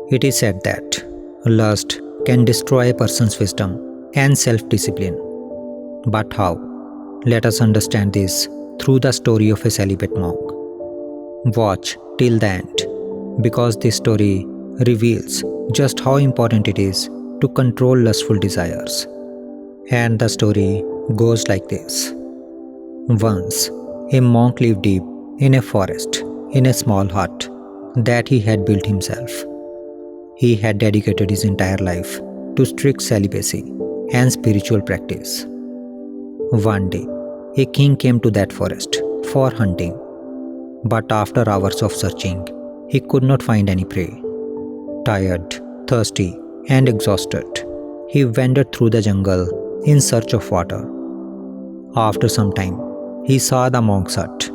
It is said that lust can destroy a person's wisdom and self-discipline. But how? Let us understand this through the story of a celibate monk. Watch till the end, because this story reveals just how important it is to control lustful desires. And the story goes like this. Once, a monk lived deep in a forest in a small hut that he had built himself. He had dedicated his entire life to strict celibacy and spiritual practice. One day, a king came to that forest for hunting, but after hours of searching, he could not find any prey. Tired, thirsty, and exhausted, he wandered through the jungle in search of water. After some time, he saw the monk's hut.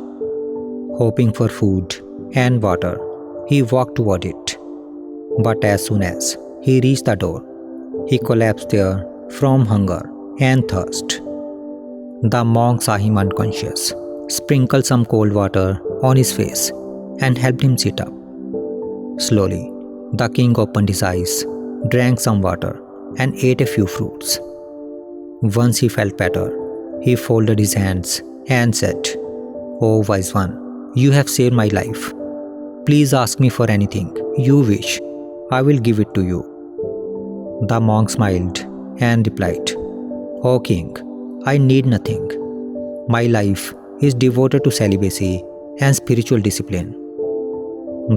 Hoping for food and water, he walked toward it. But as soon as he reached the door, he collapsed there from hunger and thirst. The monk saw him unconscious, sprinkled some cold water on his face, and helped him sit up. Slowly, the king opened his eyes, drank some water, and ate a few fruits. Once he felt better, he folded his hands and said, "O wise one, you have saved my life. Please ask me for anything you wish. I will give it to you." The monk smiled and replied, "O king, I need nothing. My life is devoted to celibacy and spiritual discipline."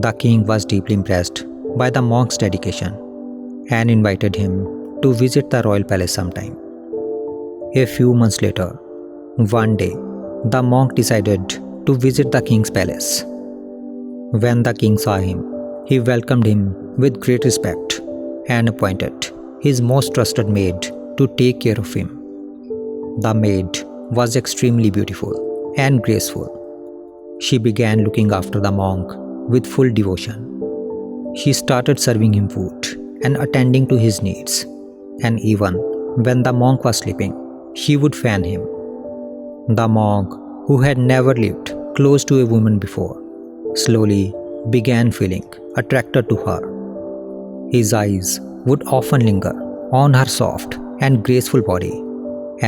The king was deeply impressed by the monk's dedication and invited him to visit the royal palace sometime. A few months later, one day, the monk decided to visit the king's palace. When the king saw him, he welcomed him with great respect and appointed his most trusted maid to take care of him. The maid was extremely beautiful and graceful. She began looking after the monk with full devotion. She started serving him food and attending to his needs, and even when the monk was sleeping, she would fan him. The monk, who had never lived close to a woman before, slowly began feeling attracted to her. His eyes would often linger on her soft and graceful body,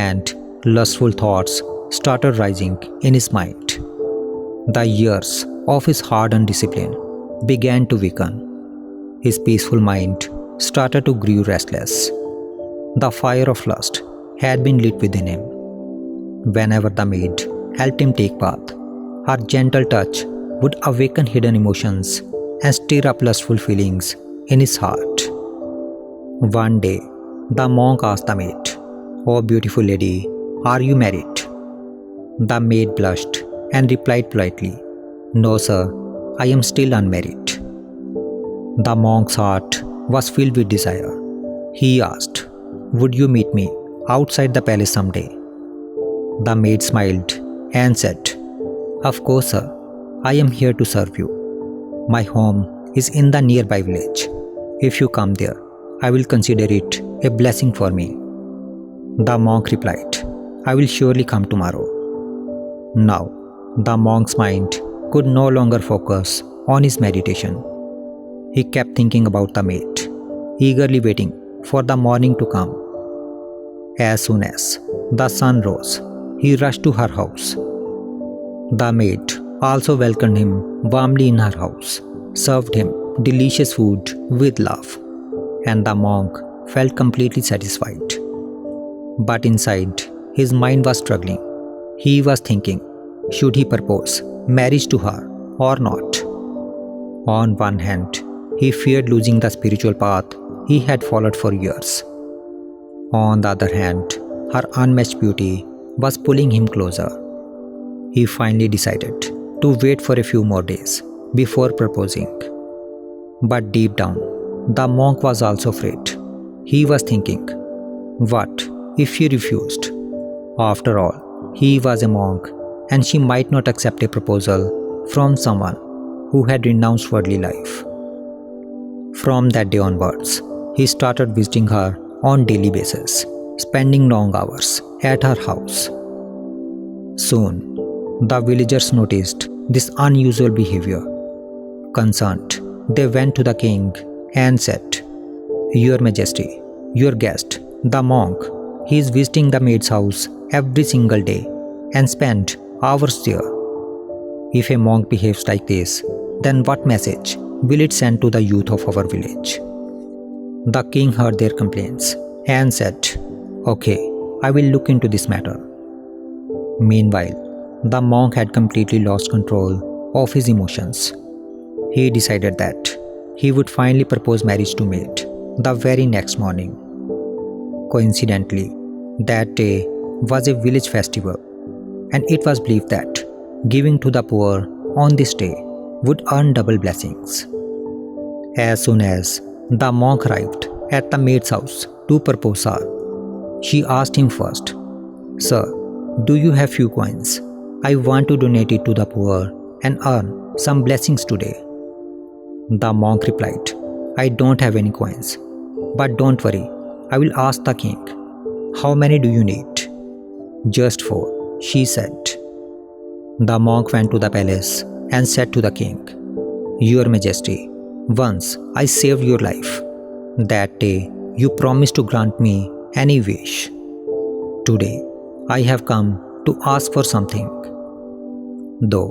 and lustful thoughts started rising in his mind. The years of his hard-earned discipline began to weaken. His peaceful mind started to grow restless. The fire of lust had been lit within him. Whenever the maid helped him take bath, her gentle touch would awaken hidden emotions and stir up lustful feelings in his heart. One day, the monk asked the maid, "O beautiful lady, are you married?" The maid blushed and replied politely, "No, sir, I am still unmarried." The monk's heart was filled with desire. He asked, "Would you meet me outside the palace someday?" The maid smiled and said, "Of course, sir. I am here to serve you. My home is in the nearby village. If you come there, I will consider it a blessing for me." The monk replied, "I will surely come tomorrow." Now, the monk's mind could no longer focus on his meditation. He kept thinking about the maid, eagerly waiting for the morning to come. As soon as the sun rose, he rushed to her house. The maid also welcomed him warmly in her house, served him delicious food with love, and the monk felt completely satisfied. But inside, his mind was struggling. He was thinking, should he propose marriage to her or not? On one hand, he feared losing the spiritual path he had followed for years. On the other hand, her unmatched beauty was pulling him closer. He finally decided to wait for a few more days before proposing. But deep down, the monk was also afraid. He was thinking, what if she refused? After all, he was a monk, and she might not accept a proposal from someone who had renounced worldly life. From that day onwards, he started visiting her on daily basis, spending long hours at her house. Soon, the villagers noticed this unusual behavior. Concerned, they went to the king and said, "Your Majesty, your guest, the monk, he is visiting the maid's house every single day and spent hours there. If a monk behaves like this, then what message will it send to the youth of our village?" The king heard their complaints and said, "Okay, I will look into this matter." Meanwhile, the monk had completely lost control of his emotions. He decided that he would finally propose marriage to maid the very next morning. Coincidentally, that day was a village festival, and it was believed that giving to the poor on this day would earn double blessings. As soon as the monk arrived at the maid's house to propose her, she asked him first, "Sir, do you have few coins? I want to donate it to the poor and earn some blessings today." The monk replied, "I don't have any coins, but don't worry, I will ask the king. How many do you need?" "Just 4," she said. The monk went to the palace and said to the king, "Your Majesty, once I saved your life. That day you promised to grant me any wish. Today I have come to ask for something." Though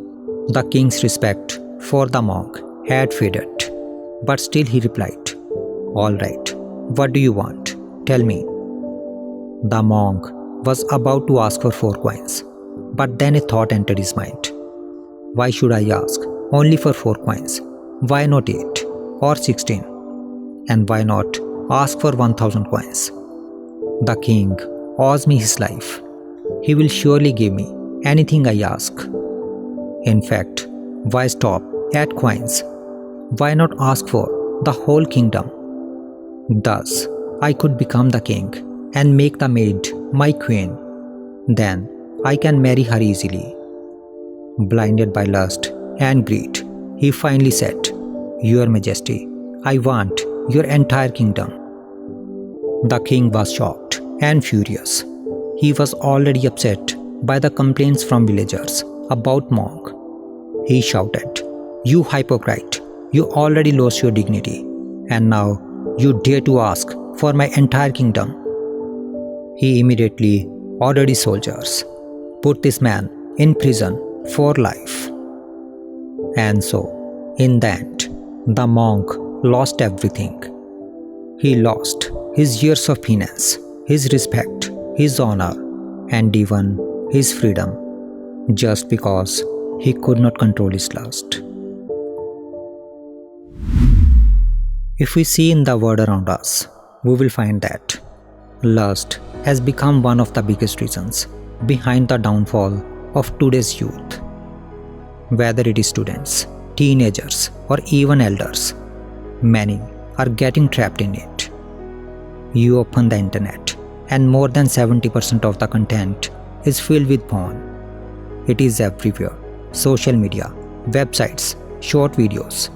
the king's respect for the monk had faded, but still he replied, "All right, what do you want? Tell me." The monk was about to ask for 4 coins, but then a thought entered his mind. Why should I ask only for 4 coins? Why not 8 or 16? And why not ask for 1,000 coins? The king owes me his life. He will surely give me anything I ask. In fact, why stop at coins? Why not ask for the whole kingdom? Thus, I could become the king and make the maid my queen. Then I can marry her easily. Blinded by lust and greed, he finally said, "Your Majesty, I want your entire kingdom." The king was shocked and furious. He was already upset by the complaints from villagers about monk. He shouted, "You hypocrite! You already lost your dignity, and now you dare to ask for my entire kingdom." He immediately ordered his soldiers, "Put this man in prison for life." And so, in the end, the monk lost everything. He lost his years of penance, his respect, his honor, and even his freedom, just because he could not control his lust. If we see in the world around us, we will find that lust has become one of the biggest reasons behind the downfall of today's youth. Whether it is students, teenagers, or even elders, many are getting trapped in it. You open the internet, and more than 70% of the content is filled with porn. It is everywhere: social media, websites, short videos.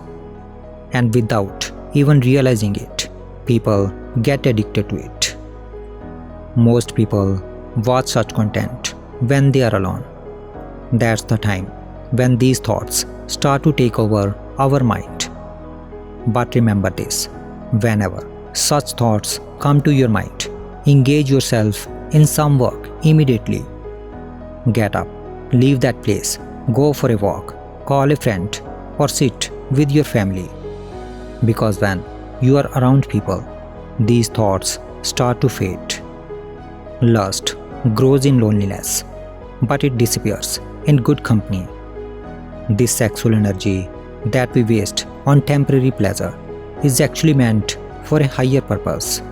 And without even realizing it, people get addicted to it. Most people watch such content when they are alone. That's the time when these thoughts start to take over our mind. But remember this: whenever such thoughts come to your mind, engage yourself in some work immediately. Get up, leave that place, go for a walk, call a friend, or sit with your family. Because when you are around people, these thoughts start to fade. Lust grows in loneliness, but it disappears in good company. This sexual energy that we waste on temporary pleasure is actually meant for a higher purpose.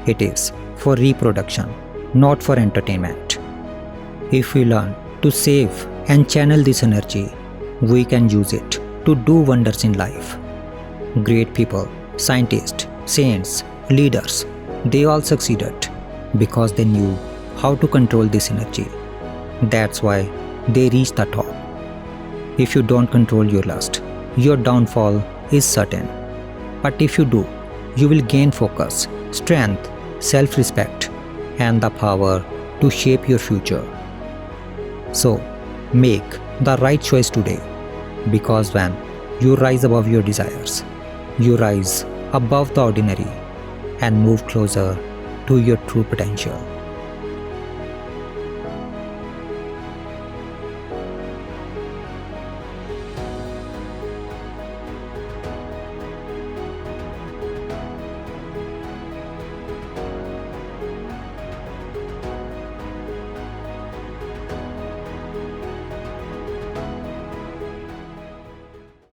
It is for reproduction, not for entertainment. If we learn to save and channel this energy, we can use it to do wonders in life. Great people, scientists, saints, leaders, they all succeeded because they knew how to control this energy. That's why they reached the top. If you don't control your lust, your downfall is certain. But if you do, you will gain focus, strength, self-respect, and the power to shape your future. So, make the right choice today, because when you rise above your desires, You rise above the ordinary and move closer to your true potential.